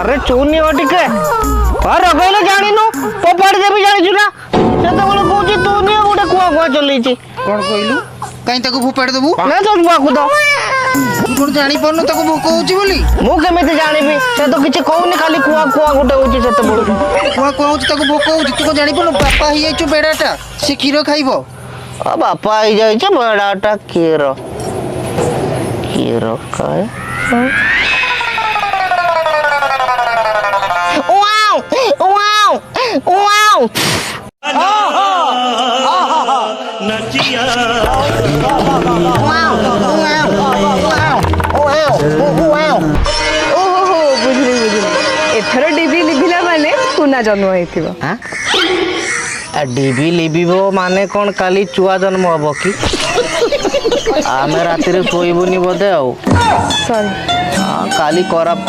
अरे चुनी हो टिके अरे कहले जानिनु पोपाड़ी देबी जानिछु ना सेतबेले कहूची तू नियो गोटे कुआ कुआ चलैछि कौन कहलु कहीं ताको फोपाड़ देबू ना तो कुआ को दो कौन जानी पड़नु ताको भोक होउची बोली मु केमिति जानिबी से तो किछि कहूनी खाली कुआ कुआ गोटे होची सेतबेले कुआ कुआ होउची ताको भोक होउची तू को जानी पड़नु बापा ही आइछु बेडाटा से खीर खाइबो आ बापा आई जाय छे बड़ाटा केरो काय वाओ वाओ वाओ नचिया वाओ वाओ ओहो बुझली एथर डीबी लिभिला माने पुना जन्म होइथिबो हां डीबी लिबिबो माने कोन काली चुआ जन्म हबो की आमे राती रे सोइबुनी बोधे आउ सॉरी काली कराप